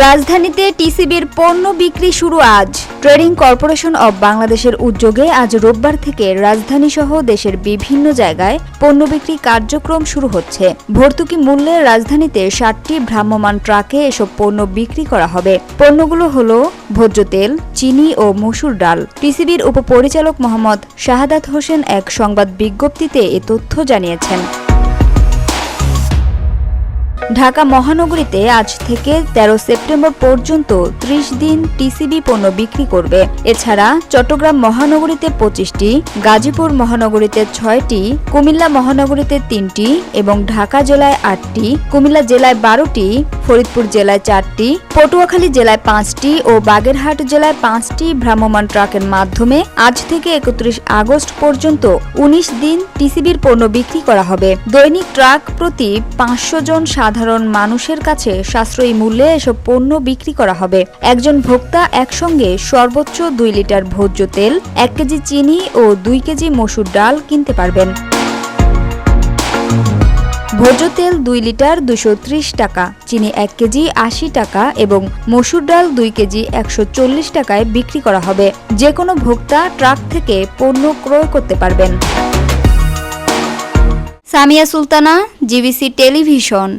রাজধানীতে টিসিবির পণ্য বিক্রি শুরু আজ। ট্রেডিং কর্পোরেশন অব বাংলাদেশের উদ্যোগে আজ রোববার থেকে রাজধানীসহ দেশের বিভিন্ন জায়গায় পণ্য বিক্রি কার্যক্রম শুরু হচ্ছে। ভর্তুকি মূল্যে রাজধানীতে 60টি ভ্রাম্যমাণ ট্রাকে এসব পণ্য বিক্রি করা হবে। পণ্যগুলো হলো ভোজ্য তেল, চিনি ও মসুর ডাল। টিসিবির উপপরিচালক মোহাম্মদ শাহাদাত হোসেন এক সংবাদ বিজ্ঞপ্তিতে এ তথ্য জানিয়েছেন। ঢাকা মহানগরীতে আজ থেকে 13 সেপ্টেম্বর পর্যন্ত 30 দিন টিসিবি পণ্য বিক্রি করবে। এছাড়া চট্টগ্রাম মহানগরীতে 25টি, গাজীপুর মহানগরীতে 6টি, কুমিল্লা মহানগরীতে 3টি এবং ঢাকা জেলায় 8টি, কুমিল্লা জেলায় 12টি, ফরিদপুর জেলায় 4টি, পটুয়াখালী জেলায় 5টি ও বাগেরহাট জেলায় 5টি ভ্রাম্যমাণ ট্রাকের মাধ্যমে আজ থেকে 31 আগস্ট পর্যন্ত 19 দিন টিসিবির পণ্য বিক্রি করা হবে। দৈনিক ট্রাক প্রতি 500 জন সাধারণ মানুষের কাছে সাশ্রয়ী মূল্যে এসব পণ্য বিক্রি করা হবে। একজন ভোক্তা একসঙ্গে সর্বোচ্চ 2 লিটার ভোজ্য তেল, 1 কেজি চিনি ও 2 কেজি মসুর ডাল কিনতে পারবেন। ভোজ্য তেল 2 লিটার 230 টাকা, চিনি 1 কেজি 80 টাকা এবং মসুর ডাল 2 কেজি 140 টাকায় বিক্রি করা হবে। যে কোনো ভোক্তা ট্রাক থেকে পণ্য ক্রয় করতে পারবেন। Samia Sultana, GBC television.